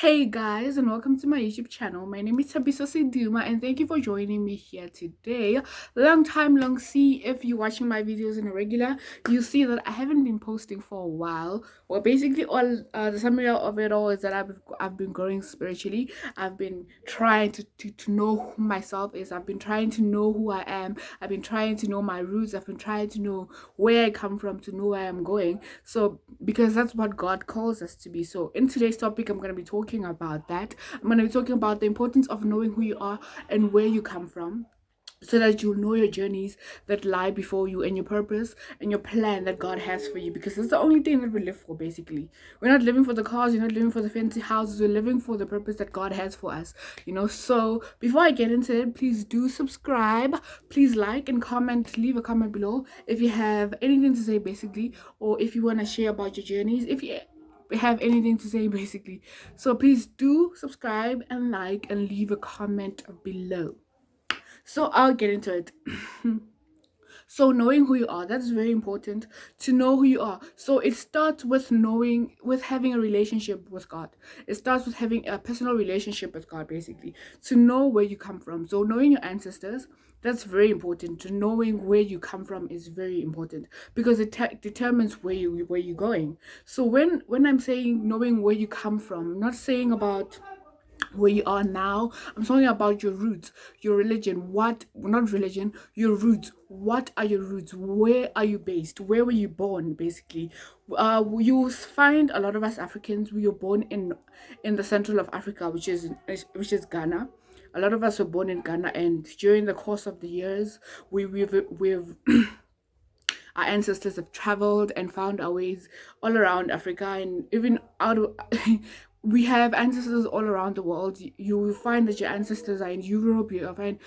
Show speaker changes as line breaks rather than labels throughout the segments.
Hey guys, and welcome to my YouTube channel. My name is Tabiso Siduma, and thank you for joining me here today. Long time, long see. If you're watching my videos in a regular, you see that I haven't been posting for a while. Well, basically, all the summary of it all is that I've been growing spiritually. I've been trying to know who myself is. I've been trying to know who I am. I've been trying to know my roots. I've been trying to know where I come from, to know where I'm going. So because that's what God calls us to be. So in today's topic, I'm going to be talking about that. I'm going to be talking about the importance of knowing who you are and where you come from, so that you'll know your journeys that lie before you, and your purpose and your plan that God has for you, because it's the only thing that we live for. Basically, we're not living for the cars, we're not living for the fancy houses, we're living for the purpose that God has for us, so before I get into it, please do subscribe, please like and comment, leave a comment below if you have anything to say, basically, or if you want to share about your journeys, if you have anything to say, basically. So please do subscribe and like and leave a comment below. So I'll get into it. So knowing who you are, that's very important, to know who you are. So it starts with having a relationship with God. It starts with having a personal relationship with God, basically, to know where you come from. So knowing your ancestors, that's very important. To knowing where you come from is very important, because it determines where you're going. So when I'm saying knowing where you come from, I'm not saying about where you are now. I'm talking about your roots, your religion. What, not religion, your roots. What are your roots? Where are you based? Where were you born, basically? You find a lot of us Africans, we were born in the central of Africa, which is Ghana. A lot of us were born in Ghana, and during the course of the years, we've our ancestors have traveled and found our ways all around Africa, and even out of we have ancestors all around the world. You will find that your ancestors are in Europe, you find,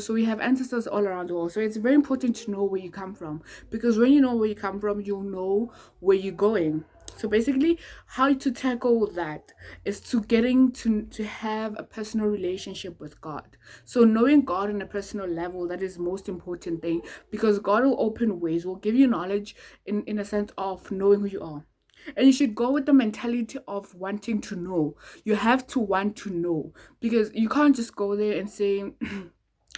so we have ancestors all around the world. So it's very important to know where you come from, because when you know where you come from, you'll know where you're going. So basically, how to tackle that is to getting to have a personal relationship with God. So knowing God on a personal level, that is the most important thing, because God will open ways, will give you knowledge in a sense of knowing who you are. And you should go with the mentality of wanting to know. You have to want to know, because you can't just go there and say,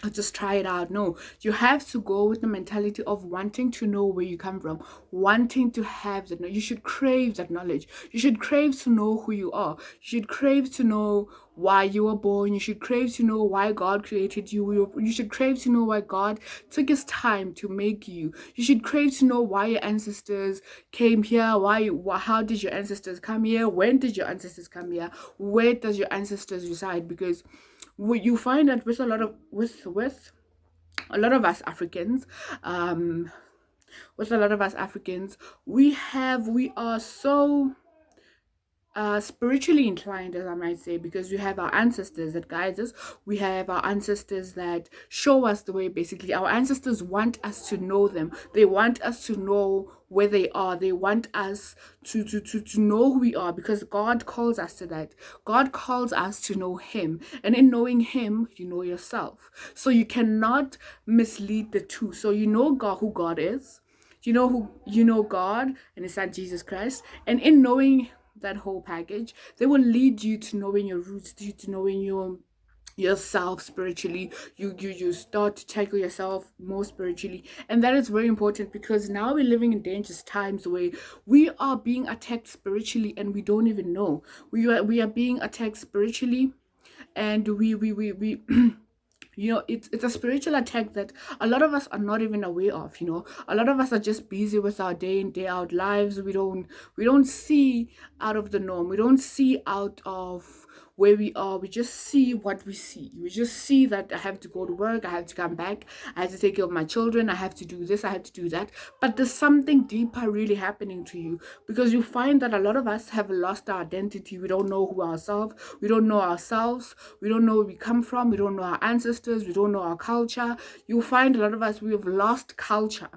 I'll just try it out. No, you have to go with the mentality of wanting to know where you come from, wanting to have that. You should crave that knowledge. You should crave to know who you are. You should crave to know why you were born. You should crave to know why God created you. You should crave to know why God took his time to make you. You should crave to know why your ancestors came here. How did your ancestors come here? When did your ancestors come here? Where does your ancestors reside? Because you find that with a lot of us Africans, um, we are so spiritually inclined, as I might say, because we have our ancestors that guide us. We have our ancestors that show us the way. Basically, our ancestors want us to know them. They want us to know where they are. They want us to know who we are, because God calls us to that. God calls us to know him, and in knowing him, you know yourself. So you cannot mislead the two. So you know God, who God is. You know God and his son Jesus Christ, and in knowing that whole package, they will lead you to knowing your roots, to knowing yourself spiritually. You start to tackle yourself more spiritually, and that is very important, because now we're living in dangerous times where we are being attacked spiritually and we don't even know. We are being attacked spiritually, and we it's a spiritual attack that a lot of us are not even aware of. A lot of us are just busy with our day in day out lives. We don't see out of the norm. We don't see out of where we are. We just see what we see. We just see that I have to go to work, I have to come back, I have to take care of my children, I have to do this, I have to do that. But there's something deeper really happening to you, because you find that a lot of us have lost our identity. We don't know who ourselves. We don't know ourselves. We don't know where we come from. We don't know our ancestors. We don't know our culture. You find a lot of us, we have lost culture.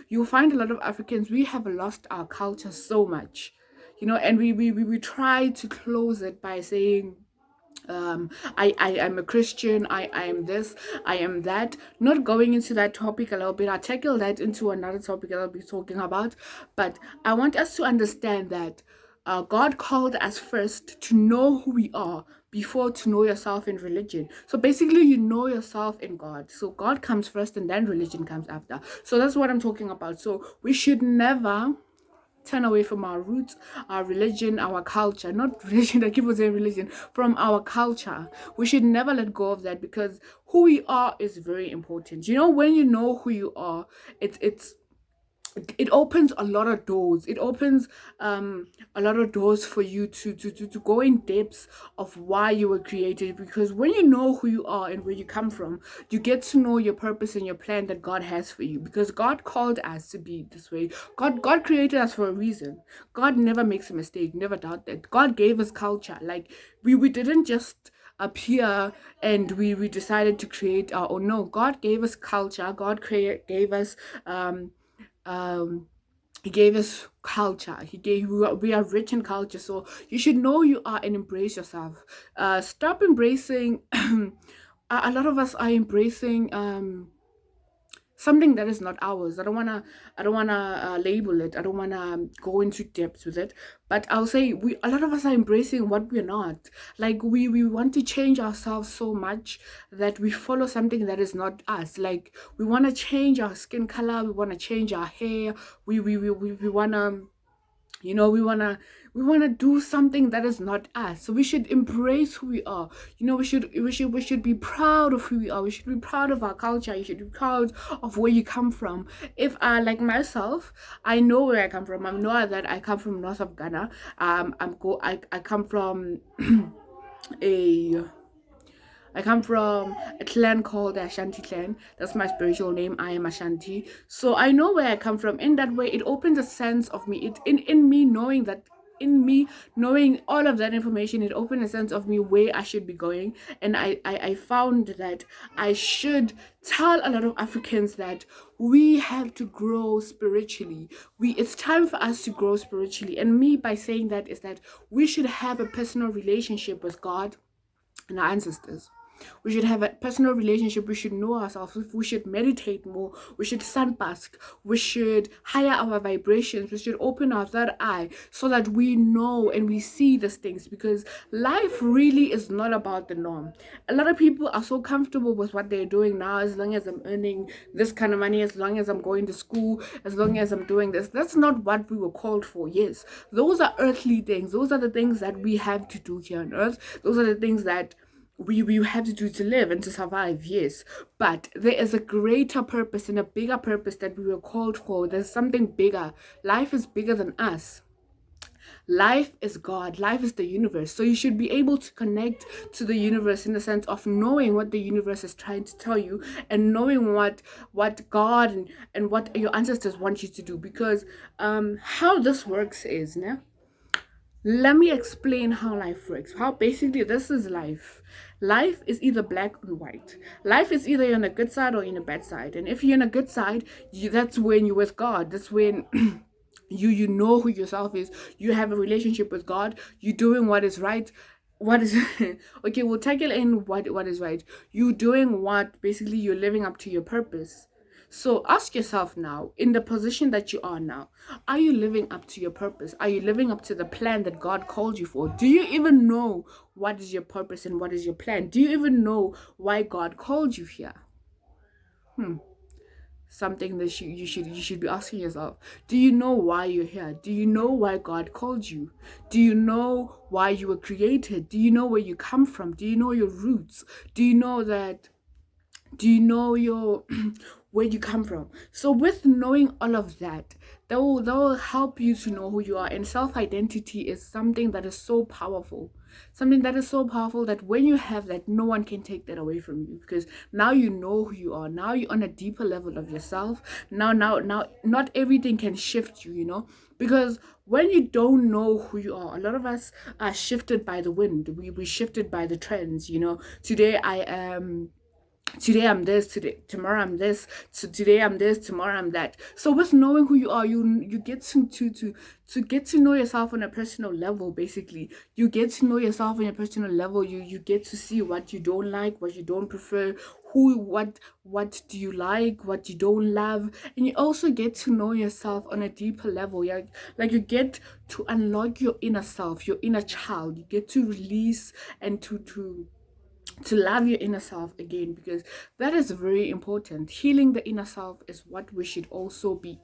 You find a lot of Africans, we have lost our culture so much, and we try to close it by saying, I am a Christian, I am this, I am that. Not going into that topic a little bit, I'll tackle that into another topic that I'll be talking about. But I want us to understand that God called us first to know who we are before to know yourself in religion. So basically, you know yourself in God. So God comes first and then religion comes after. So that's what I'm talking about. So we should never turn away from our roots, our religion, our culture. Not religion, I keep on saying religion, from our culture. We should never let go of that because who we are is very important. You know, when you know who you are, it's it opens a lot of doors. It opens a lot of doors for you to go in depths of why you were created, because when you know who you are and where you come from, you get to know your purpose and your plan that God has for you, because God called us to be this way. God created us for a reason. God never makes a mistake, never doubt that. God gave us culture. Like we didn't just appear and we decided to create our own. No, God gave us culture. Gave us um he gave us culture. We are rich in culture, so you should know you are and embrace yourself. Stop embracing a lot of us are embracing something that is not ours. I don't wanna label it. I don't wanna go into depth with it. But I'll say a lot of us are embracing what we're not. Like we want to change ourselves so much that we follow something that is not us. Like we wanna change our skin color, we wanna change our hair, we wanna, we want to do something that is not us. So we should embrace who we are. We should be proud of who we are. We should be proud of our culture. You should be proud of where you come from. If I, like myself, I know where I come from. I know that I come from north of Ghana. I come from a I come from a clan called the Ashanti clan. That's my spiritual name. I am Ashanti. So I know where I come from. In that way, it opens a sense of me. In me knowing all of that information, it opened a sense of me where I should be going. And I found that I should tell a lot of Africans that we have to grow spiritually. It's time for us to grow spiritually. And me, by saying that, is that we should have a personal relationship with God and our ancestors. We should have a personal relationship. We should know ourselves. We should meditate more. We should sunbask. We should higher our vibrations. We should open our third eye so that we know and we see these things, because life really is not about the norm. A lot of people are so comfortable with what they're doing now. As long as I'm earning this kind of money, as long as I'm going to school, as long as I'm doing this. That's not what we were called for. Yes, those are earthly things. Those are the things that we have to do here on earth. Those are the things that we have to do to live and to survive, yes, but there is a greater purpose and a bigger purpose that we were called for. There's something bigger. Life is bigger than us. Life is God. Life is the universe. So you should be able to connect to the universe in the sense of knowing what the universe is trying to tell you, and knowing what God and what your ancestors want you to do. Because how this works is, né? Let me explain how life works. How basically this is life. Life is either black or white. Life is either you're on a good side or in a bad side. And if you're on a good side, that's when you're with God. That's when you know who yourself is. You have a relationship with God. You're doing what is right. What is okay? We'll tackle in what is right. You doing what basically you're living up to your purpose. So ask yourself now, in the position that you are you living up to your purpose? Are you living up to the plan that God called you for? Do you even know what is your purpose and what is your plan? Do you even know why God called you here? Something that you should be asking yourself. Do you know why you're here? Do you know why God called you? Do you know why you were created? Do you know where you come from? Do you know your roots? Do you know your where you come from? So with knowing all of that, that will help you to know who you are. And self-identity is something that is so powerful. Something that is so powerful that when you have that, no one can take that away from you, because now you know who you are. Now you're on a deeper level of yourself. Now not everything can shift you, because when you don't know who you are, a lot of us are shifted by the wind. We shifted by the trends. Today I am today I'm this, tomorrow I'm this, so today I'm this, tomorrow I'm that. So with knowing who you are, you get to get to know yourself on a personal level. Basically, you get to know yourself on a personal level. You get to see what you don't like, what you don't prefer, who what do you like, what you don't love. And you also get to know yourself on a deeper level. Yeah, like you get to unlock your inner self, your inner child. You get to release and to love your inner self again, because that is very important. Healing the inner self is what we should also be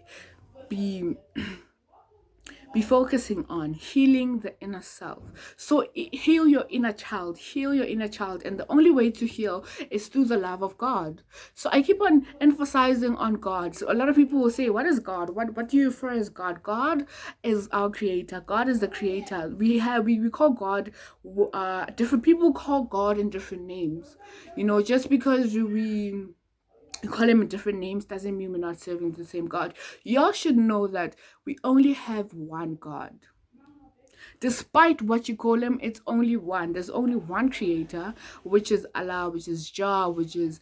be focusing on, healing the inner self. So heal your inner child, heal your inner child. And the only way to heal is through the love of God. So I keep on emphasizing on God. So a lot of people will say, what is God? What do you refer as God? God is our creator. God is the creator. We call God, different people call God in different names. Just because we call him in different names doesn't mean we're not serving the same God. Y'all should know that we only have one God. Despite what you call him, it's only one. There's only one creator, which is Allah, which is Jah, which is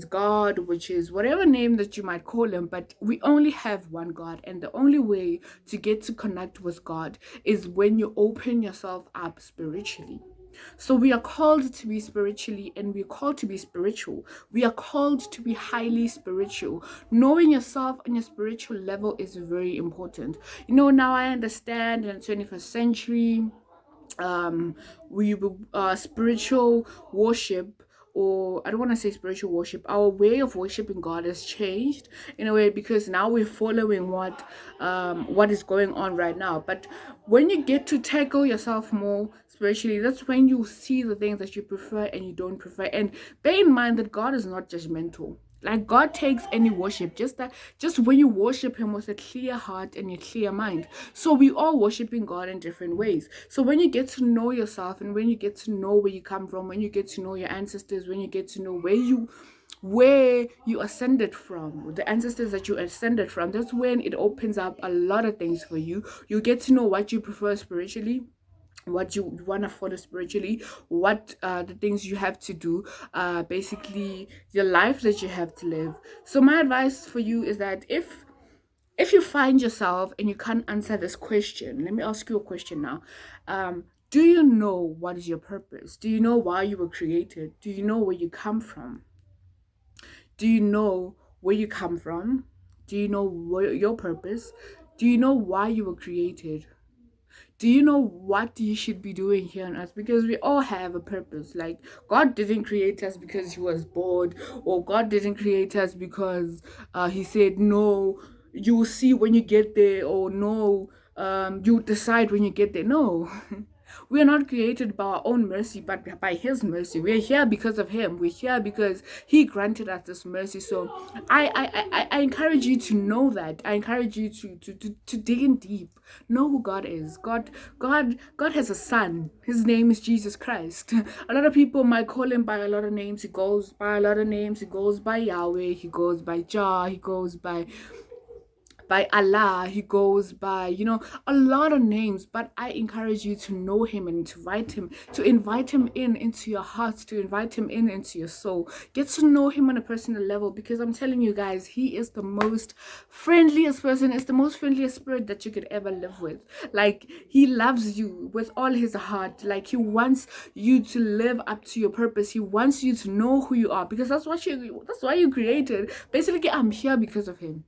God, which is whatever name that you might call him. But we only have one God, and the only way to get to connect with God is when you open yourself up spiritually. So we are called to be spiritually, and we're called to be spiritual. We are called to be highly spiritual. Knowing yourself on your spiritual level is very important. Now I understand in the 21st century, we spiritual worship, or I don't want to say spiritual worship, our way of worshiping God has changed in a way, because now we're following what is going on right now. But when you get to tackle yourself more spiritually, that's when you see the things that you prefer and you don't prefer. And bear in mind that God is not judgmental. Like, God takes any worship, just when you worship him with a clear heart and a clear mind. So we all worshiping God in different ways. So when you get to know yourself, and when you get to know where you come from, when you get to know your ancestors, when you get to know where you ascended from, the ancestors that you ascended from, that's when it opens up a lot of things for you. You get to know what you prefer spiritually, what you want to follow spiritually, what the things you have to do, basically your life that you have to live. So my advice for you is that if you find yourself and you can't answer this question, let me ask you a question now. Do you know what is your purpose? Do you know why you were created? Do you know where you come from? Do you know where you come from? Do you know your purpose? Do you know why you were created? Do you know what you should be doing here on earth? Because we all have a purpose. Like, God didn't create us because he was bored, or God didn't create us because he said, no, you will see when you get there, or no, you decide when you get there. No. We are not created by our own mercy, but by his mercy. We're here because of him. We're here because he granted us this mercy. So I encourage you to know that. I encourage you to dig in deep. Know who God is. God has a son. His name is Jesus Christ. A lot of people might call him by a lot of names. He goes by a lot of names. He goes by Yahweh. He goes by Jah. He goes by Allah, he goes by, a lot of names. But I encourage you to know him and to invite him into your heart, to invite him into your soul. Get to know him on a personal level, because I'm telling you guys, he is the most friendliest person. It's the most friendliest spirit that you could ever live with. Like, he loves you with all his heart. Like, he wants you to live up to your purpose. He wants you to know who you are, because that's why you created. Basically, I'm here because of him.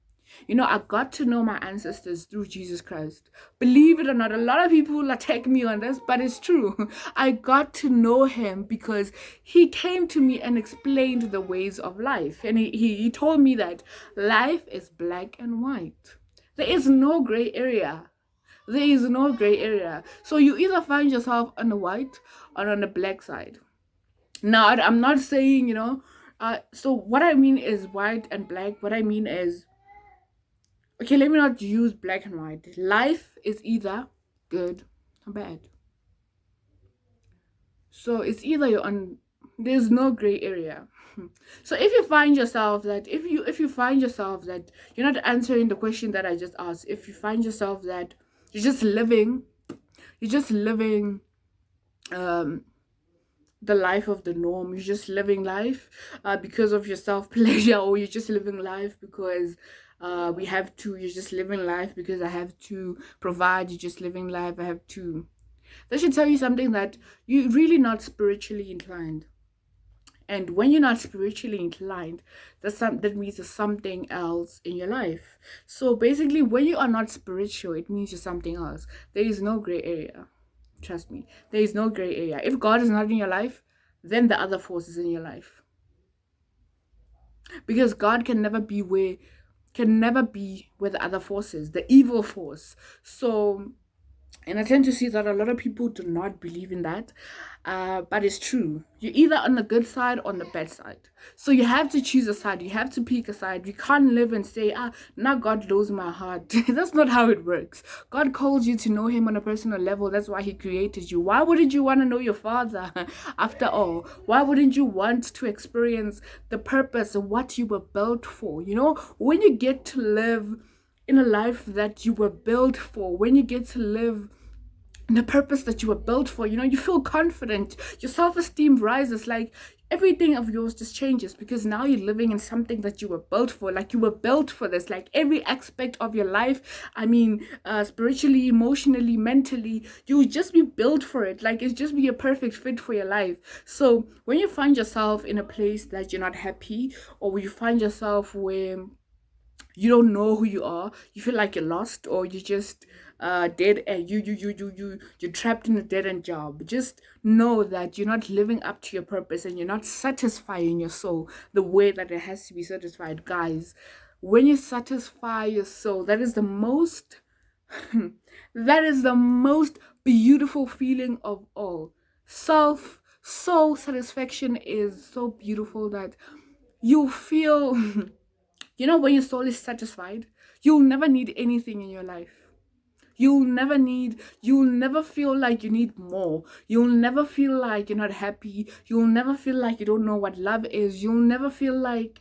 I got to know my ancestors through Jesus Christ. Believe it or not, a lot of people will attack me on this, but it's true. I got to know him because he came to me and explained the ways of life. And he told me that life is black and white. There is no gray area. There is no gray area. So you either find yourself on the white or on the black side. Now, I'm not saying, so what I mean is white and black. What I mean is, okay, let me not use black and white. Life is either good or bad. So it's either you're on. There's no gray area. So if you find yourself that if you find yourself that you're not answering the question that I just asked, if you find yourself that you're just living, um the life of the norm. You're just living life because of your self pleasure, or you're just living life because we have to. You're just living life because I have to provide. You're just living life. I have to. That should tell you something, that you're really not spiritually inclined. And when you're not spiritually inclined, that means there's something else in your life. So basically, when you are not spiritual, it means you're something else. There is no gray area. Trust me, there is no gray area. If God is not in your life, then the other force is in your life. Because God can never be where the other force is, the evil force. So, and I tend to see that a lot of people do not believe in that. But it's true. You're either on the good side or on the bad side. So you have to choose a side. You have to pick a side. You can't live and say, now God knows my heart. That's not how it works. God calls you to know him on a personal level. That's why he created you. Why wouldn't you want to know your father? After all, why wouldn't you want to experience the purpose of what you were built for? You know, when you get to live in a life that you were built for, when you get to live the purpose that you were built for, you know, you feel confident, your self-esteem rises, like everything of yours just changes, because now you're living in something that you were built for. Like, you were built for this. Like, every aspect of your life, I mean, spiritually, emotionally, mentally, you would just be built for it. Like, it's just be a perfect fit for your life. So when you find yourself in a place that you're not happy, or you find yourself where you don't know who you are, you feel like you're lost, or you just dead, and you're trapped in a dead end job, just know that you're not living up to your purpose, and you're not satisfying your soul the way that it has to be satisfied. Guys, when you satisfy your soul, that is the most that is the most beautiful feeling of all. Soul satisfaction is so beautiful that you feel you know, when your soul is satisfied, you'll never need anything in your life. You'll never feel like you need more. You'll never feel like you're not happy. You'll never feel like you don't know what love is. You'll never feel like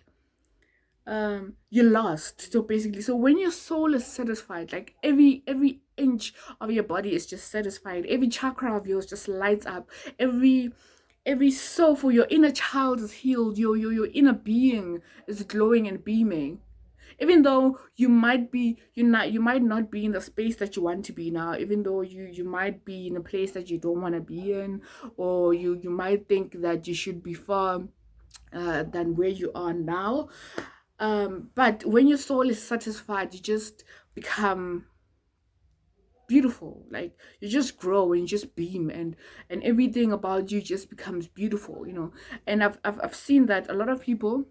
you're lost. So basically, so when your soul is satisfied, like every inch of your body is just satisfied, every chakra of yours just lights up, every soul for your inner child is healed, your inner being is glowing and beaming. Even though you might not be in the space that you want to be now, even though you might be in a place that you don't want to be in, or you might think that you should be far than where you are now. But when your soul is satisfied, you just become beautiful. Like, you just grow and you just beam, and everything about you just becomes beautiful, you know. And I've seen that a lot of people,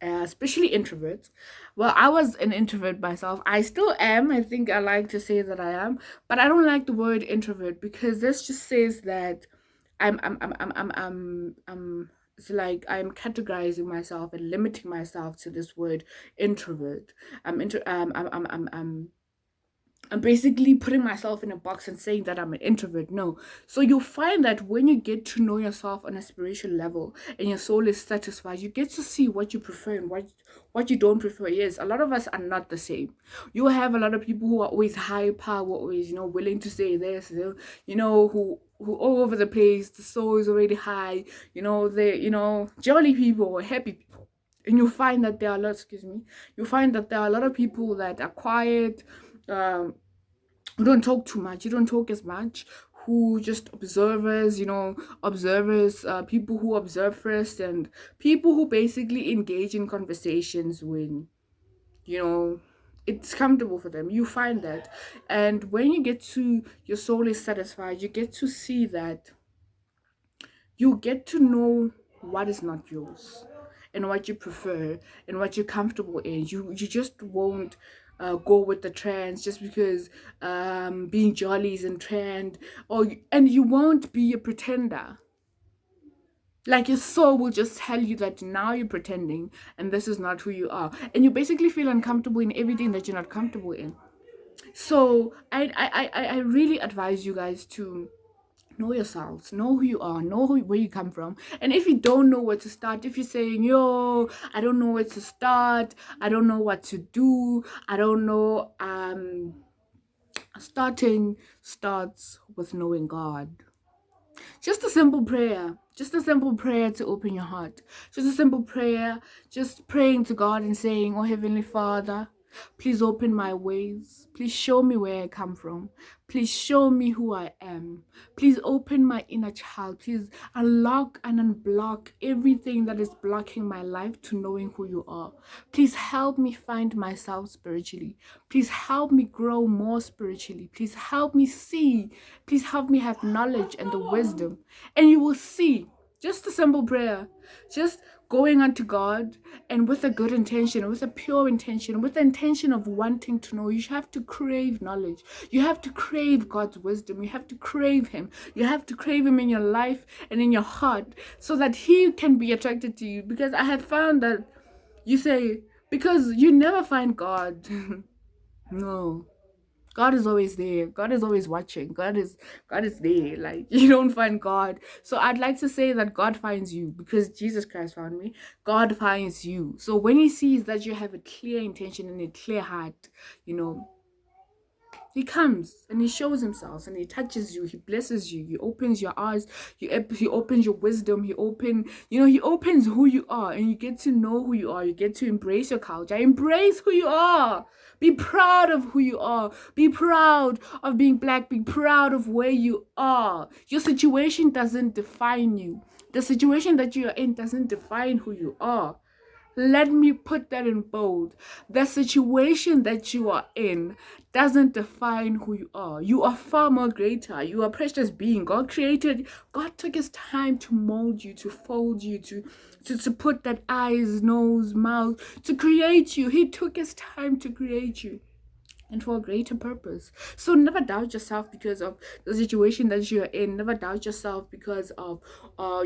especially introverts. Well, I was an introvert myself. I still am. I think I like to say that I am, but I don't like the word introvert, because this just says that I'm it's like I'm categorizing myself and limiting myself to this word introvert. I'm basically putting myself in a box and saying that I'm an introvert. No. So you'll find that when you get to know yourself on a spiritual level and your soul is satisfied, you get to see what you prefer and what you don't prefer. Yes, a lot of us are not the same. You have a lot of people who are always high power, always, you know, willing to say this, you know, who all over the place, the soul is already high, you know, they, you know, jolly people, happy people. And you'll find that there are a lot, excuse me, you'll find that there are a lot of people that are quiet, um, who don't talk too much, you don't talk as much, who just observers, you know, observers, people who observe first, and people who basically engage in conversations when, you know, it's comfortable for them. You find that. And when you get to, your soul is satisfied, you get to see that, you get to know what is not yours and what you prefer and what you're comfortable in. You just won't go with the trends just because being jolly is in trend, and you won't be a pretender. Like, your soul will just tell you that now you're pretending and this is not who you are, and you basically feel uncomfortable in everything that you're not comfortable in. So I really advise you guys to know yourselves, know who you are, know where you come from. And if you don't know where to start, if you're saying, yo, I don't know where to start, I don't know what to do, I don't know, starting starts with knowing God. Just a simple prayer, Just a simple prayer to open your heart. Just a simple prayer, just praying to God and saying, "Oh Heavenly Father, please open my ways. Please show me where I come from. Please show me who I am. Please open my inner child. Please unlock and unblock everything that is blocking my life to knowing who you are. Please help me find myself spiritually. Please help me grow more spiritually. Please help me see. Please help me have knowledge and the wisdom." And you will see, just a simple prayer, just going unto God and with a good intention, with a pure intention, with the intention of wanting to know. You have to crave knowledge. You have to crave God's wisdom. You have to crave Him. You have to crave Him in your life and in your heart so that He can be attracted to you. Because I have found that you say, because you never find God. No. God is always there. God is always watching. God is there. Like, you don't find God. So I'd like to say that God finds you because Jesus Christ found me. God finds you. So when He sees that you have a clear intention and a clear heart, you know, He comes and He shows Himself and He touches you. He blesses you. He opens your eyes. He opens your wisdom. He opens who you are, and you get to know who you are. You get to embrace your culture. Embrace who you are. Be proud of who you are. Be proud of being Black. Be proud of where you are. Your situation doesn't define you. The situation that you are in doesn't define who you are. Let me put that in bold. The situation that you are in doesn't define who you are. You are far more greater. You are a precious being. God took His time to mold you, to fold you, to put that eyes, nose, mouth, to create you. He took His time to create you, and for a greater purpose. So never doubt yourself because of the situation that you're in. Never doubt yourself because of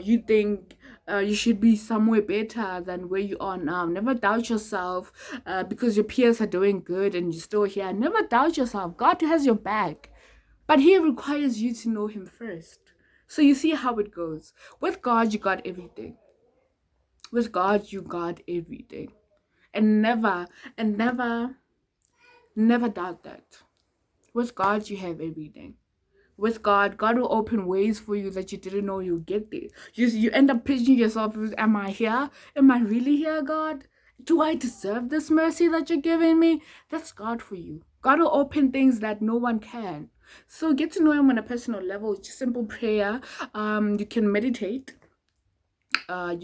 you think you should be somewhere better than where you are now. Never doubt yourself because your peers are doing good and you're still here. Never doubt yourself. God has your back, but He requires you to know Him first. So you see how it goes. With God, you got everything. With God, you got everything. And never doubt that. With God, you have everything. With God will open ways for you that you didn't know you'll get there. You end up pitching yourself, am I here? Am I really here, God? Do I deserve this mercy that you're giving me? That's God for you. God will open things that no one can. So get to know Him on a personal level. Just simple prayer. You can meditate. In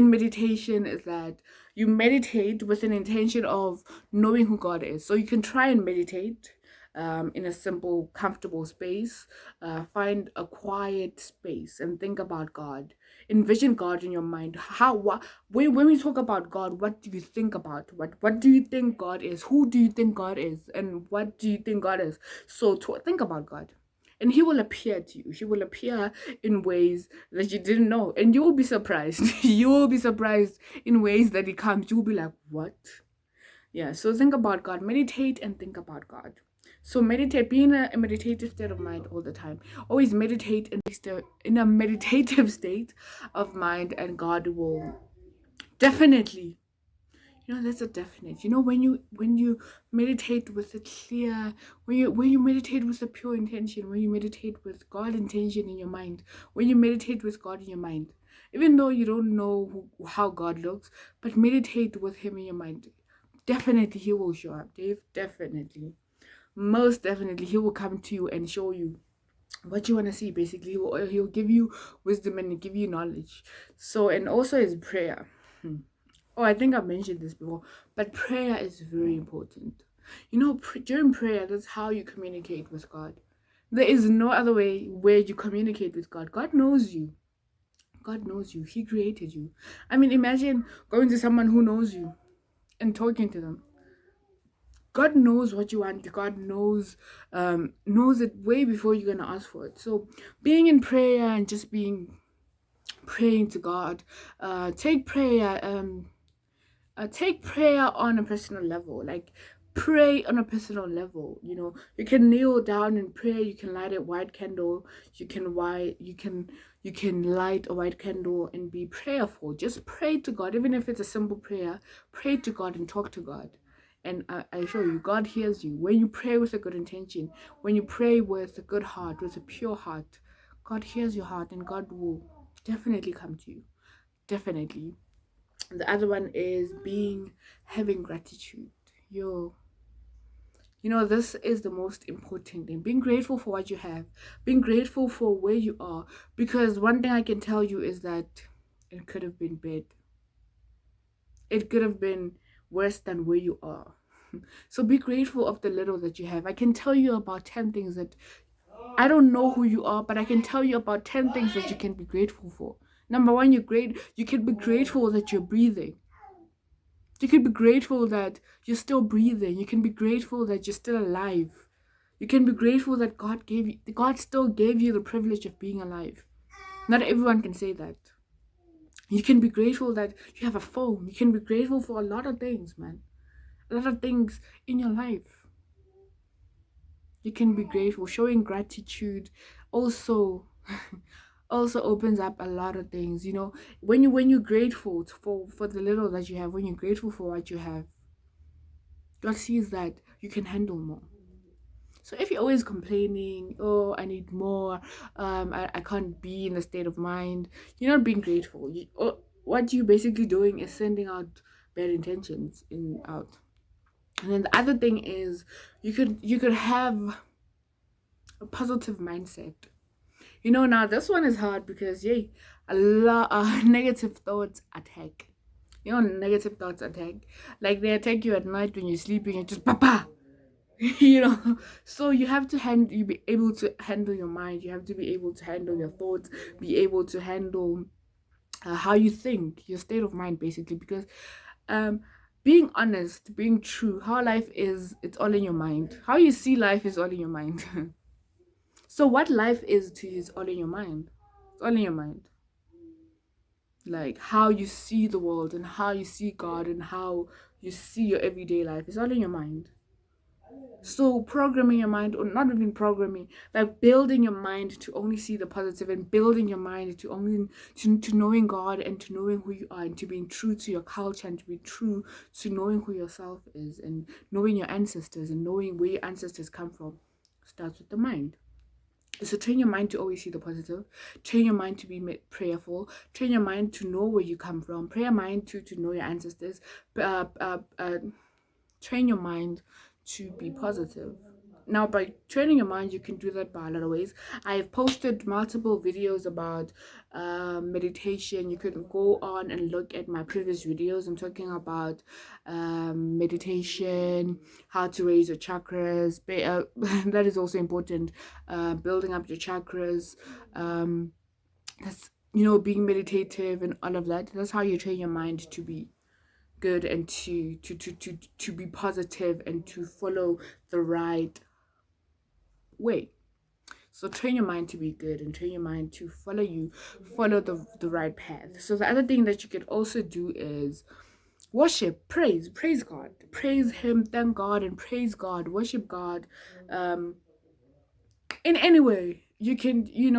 meditation is that you meditate with an intention of knowing who God is. So you can try and meditate in a simple, comfortable space. Find a quiet space and think about God. Envision God in your mind. When we talk about God, what do you think about? What do you think God is? Who do you think God is? And what do you think God is? So think about God. And He will appear to you. He will appear in ways that you didn't know. And you will be surprised. You will be surprised in ways that He comes. You will be like, what? Yeah, so think about God. Meditate and think about God. So meditate, be in a meditative state of mind all the time. Always meditate in a meditative state of mind, and God will definitely, that's a definite. When you meditate with a clear, when you meditate with a pure intention, when you meditate with God intention in your mind, when you meditate with God in your mind, even though you don't know how God looks, but meditate with Him in your mind, definitely He will show up, Dave. Definitely, most definitely, He will come to you and show you what you want to see. Basically, he'll give you wisdom and give you knowledge. So, and also His prayer. Oh, I think I've mentioned this before, but prayer is very important. During prayer, that's how you communicate with God. There is no other way where you communicate with God. God knows you. God knows you. He created you. I mean, imagine going to someone who knows you and talking to them. God knows what you want. God knows it way before you're gonna ask for it. So being in prayer and just praying to God, take prayer on a personal level. Like, pray on a personal level. You can kneel down and pray. You can light a white candle. You can light a white candle and be prayerful. Just pray to God. Even if it's a simple prayer, pray to God and talk to God. And I assure you, God hears you. When you pray with a good intention, when you pray with a good heart, with a pure heart, God hears your heart and God will definitely come to you. Definitely. The other one is having gratitude. Yo, this is the most important thing. Being grateful for what you have, being grateful for where you are. Because one thing I can tell you is that it could have been bad. It could have been worse than where you are. So be grateful of the little that you have. I can tell you about 10 things that I don't know who you are, but I can tell you about 10 things that you can be grateful for. Number one, you can be grateful that you're breathing. You can be grateful that you're still breathing. You can be grateful that you're still alive. You can be grateful that God still gave you the privilege of being alive. Not everyone can say that. You can be grateful that you have a phone. You can be grateful for a lot of things, man. A lot of things in your life. You can be grateful. Showing gratitude also also opens up a lot of things. When you're grateful for the little that you have, when you're grateful for what you have, God sees that you can handle more. So if you're always complaining, oh, I need more, I can't be in a state of mind, you're not being grateful. What you're basically doing is sending out bad intentions out. And then the other thing is you could have a positive mindset. Now this one is hard because yay, a lot of negative thoughts attack. Negative thoughts attack. Like they attack you at night when you're sleeping and just papa. So you have to you be able to handle your mind. You have to be able to handle your thoughts, be able to handle how you think, your state of mind, basically. Because being honest, being true, how life is, it's all in your mind. How you see life is all in your mind. So what life is to you is all in your mind. It's all in your mind. Like how you see the world and how you see God and how you see your everyday life is all in your mind. So programming your mind, or not even programming, like building your mind to only see the positive, and building your mind to only to knowing God and to knowing who you are, and to being true to your culture, and to be true to knowing who yourself is, and knowing your ancestors and knowing where your ancestors come from, starts with the mind. So train your mind to always see the positive. Train your mind to be prayerful. Train your mind to know where you come from. Train your mind to know your ancestors. Train your mind to be positive. Now, by training your mind, you can do that by a lot of ways. I have posted multiple videos about meditation. You can go on and look at my previous videos. I'm talking about meditation, how to raise your chakras. That is also important. Building up your chakras. That's being meditative and all of that. That's how you train your mind to be good and to be positive and to follow the right way. So train your mind to be good and train your mind to follow the right path. So the other thing that you could also do is worship, praise God, praise him, thank God, and praise God, worship God. In any way you can, you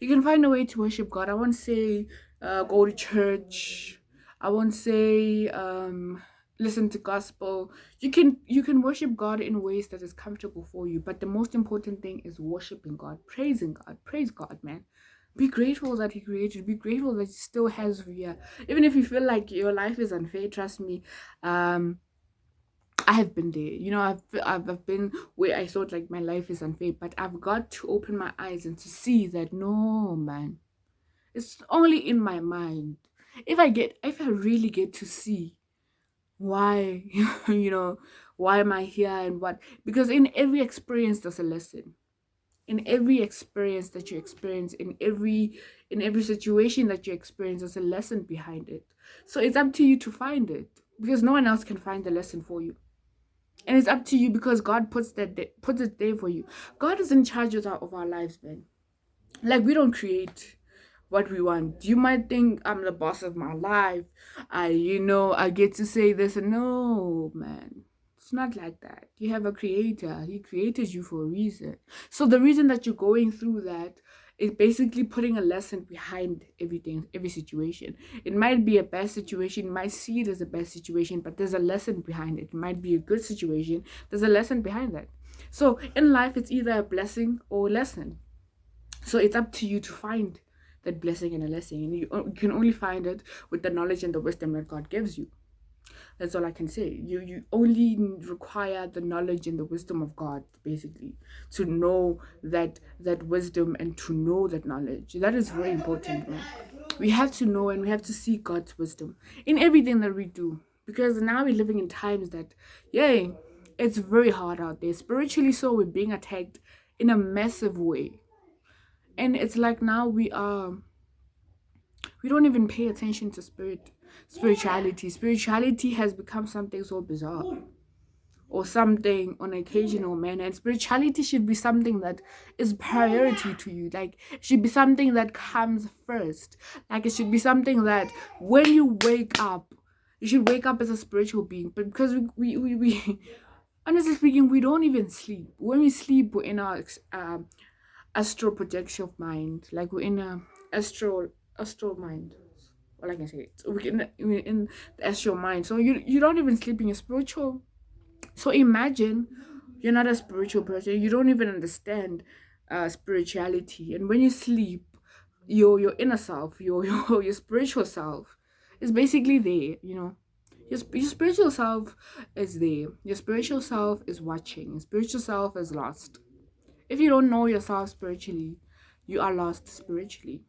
can find a way to worship God. I won't say go to church. I won't say listen to gospel. You can worship God in ways that is comfortable for you, but the most important thing is worshiping God, praising God. Praise God, man. Be grateful that he created. Be grateful that he still has you. Even if you feel like your life is unfair, trust me, I have been there. I've been where I thought like my life is unfair, but I've got to open my eyes and to see that no, man, it's only in my mind. If I really get to see why, why am I here and what? Because in every experience there's a lesson. In every experience that you experience, in every situation that you experience, there's a lesson behind it. So it's up to you to find it, because no one else can find the lesson for you. And it's up to you because God puts it there for you. God is in charge of our lives, man. Like, we don't create what we want. You might think I'm the boss of my life. I get to say this. And no, man. It's not like that. You have a creator. He created you for a reason. So the reason that you're going through that is basically putting a lesson behind everything, every situation. It might be a bad situation. You might see it as a bad situation, but there's a lesson behind it. It might be a good situation. There's a lesson behind that. So in life, it's either a blessing or a lesson. So it's up to you to find that blessing and a lesson, and you can only find it with the knowledge and the wisdom that God gives you. That's all I can say. You only require the knowledge and the wisdom of God, basically, to know that wisdom and to know that knowledge. That is very important, man. We have to know and we have to seek God's wisdom in everything that we do, because now we're living in times that, yay, it's very hard out there. Spiritually, so we're being attacked in a massive way, and it's like now we don't even pay attention to spirituality has become something so bizarre, or something on occasional manner, and spirituality should be something that is priority to you. Like, it should be something that comes first. Like, it should be something that when you wake up, you should wake up as a spiritual being. But because we honestly speaking, we don't even sleep. When we sleep, we're in our astral projection of mind. Like, we're in a astral mind. All I can say, so we're in the astral mind. So you don't even sleep in your spiritual. So imagine you're not a spiritual person. You don't even understand spirituality. And when you sleep, your inner self, your spiritual self, is basically there. Your spiritual self is there. Your spiritual self is watching. Your spiritual self is lost. If you don't know yourself spiritually, you are lost spiritually,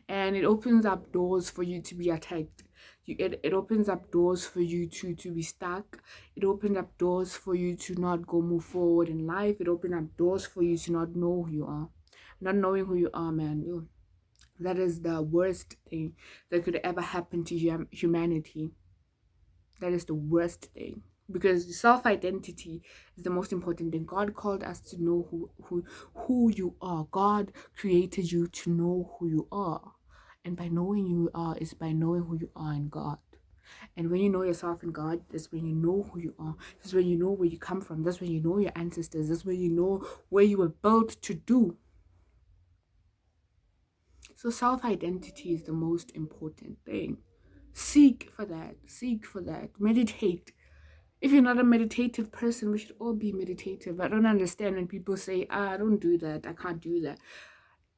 and it opens up doors for you to be attacked. It opens up doors for you to be stuck. It opens up doors for you to not go move forward in life. It opens up doors for you to not know who you are. Not knowing who you are, man. That is the worst thing that could ever happen to humanity. That is the worst thing, because self-identity is the most important thing. God called us to know who you are. God created you to know who you are, and by knowing who you are is by knowing who you are in God. And when you know yourself in God, that's when you know who you are. That's when you know where you come from. That's when you know your ancestors. That's when you know where you were built to do. So self-identity is the most important thing. Seek for that. Seek for that. Meditate. If you're not a meditative person, we should all be meditative. I don't understand when people say, I don't do that, I can't do that.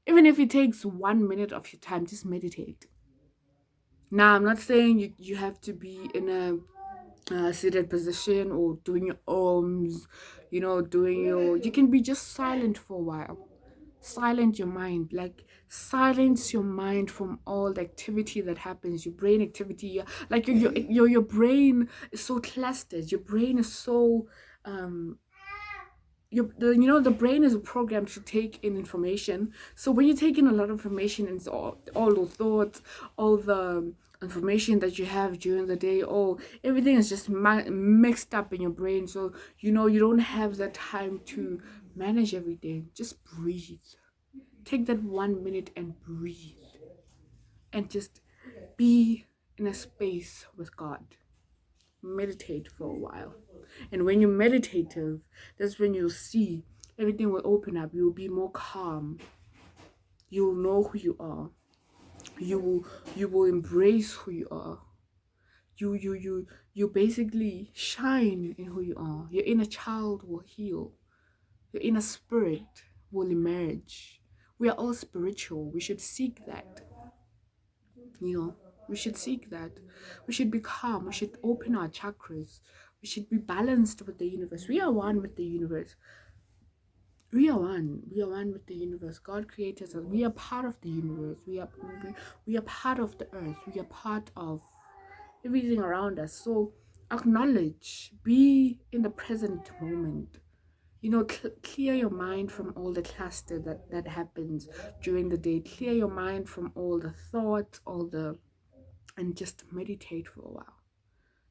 Even if it takes 1 minute of your time, just meditate. Now, I'm not saying you have to be in a seated position or doing your arms, you can be just silent for a while. Silence your mind, like silence your mind from all the activity that happens, your brain activity. Like your brain is so clustered, your brain is so the brain is programmed to take in information. So when you take in a lot of information, and all the thoughts, all the information that you have during the day, everything is just mixed up in your brain. So you don't have that time to manage everything. Just breathe. Take that 1 minute and breathe, and just be in a space with God. Meditate for a while. And when you're meditative, that's when you'll see everything will open up. You'll be more calm. You'll know who you are. You will embrace who you are. You basically shine in who you are. Your inner child will heal. Your inner spirit will emerge. We are all spiritual. We should seek that. We should seek that. We should be calm. We should open our chakras. We should be balanced with the universe. We are one with the universe. We are one. We are one with the universe. God created us. We are part of the universe. We are part of the earth. We are part of everything around us. So acknowledge. Be in the present moment. Clear your mind from all the cluster that happens during the day. Clear your mind from all the thoughts, and just meditate for a while.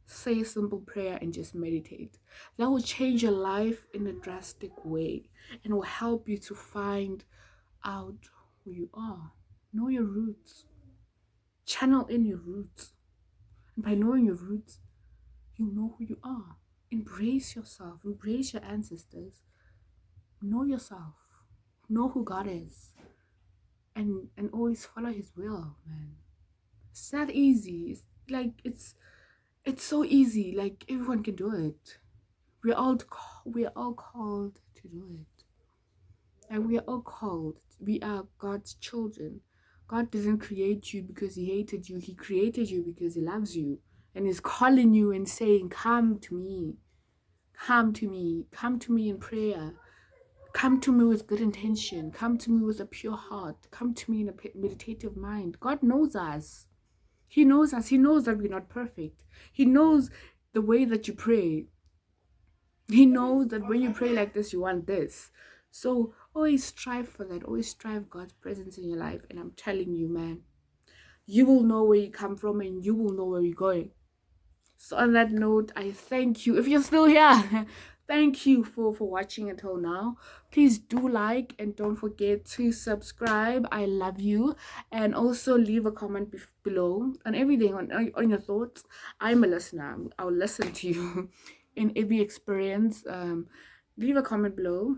Say a simple prayer and just meditate. That will change your life in a drastic way, and will help you to find out who you are. Know your roots. Channel in your roots. And by knowing your roots, you know who you are. Embrace yourself. Embrace your ancestors. Know yourself. Know who God is. And always follow his will, man. It's that easy. It's so easy. Like, everyone can do it. We're all called to do it. And we are all called we are God's children. God didn't create you because he hated you. He created you because he loves you and is calling you and saying, come to me. Come to me. Come to me in prayer. Come to me with good intention. Come to me with a pure heart. Come to me in a meditative mind. God knows us. He knows us. He knows that we're not perfect. He knows the way that you pray. He knows that when you pray like this, you want this. So always strive for that. Always strive God's presence in your life. And I'm telling you, man, you will know where you come from and you will know where you're going. So on that note, I thank you. If you're still here, thank you for watching until now. Please do like and don't forget to subscribe. I love you. And also leave a comment below on everything, on your thoughts. I'm a listener. I'll listen to you in every experience. Leave a comment below.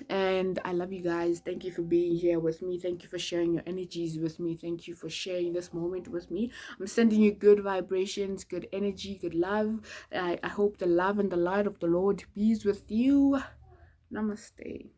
And I love you guys. Thank you for being here with me. Thank you for sharing your energies with me. Thank you for sharing this moment with me. I'm sending you good vibrations, good energy, good love. I hope the love and the light of the Lord be with you. Namaste.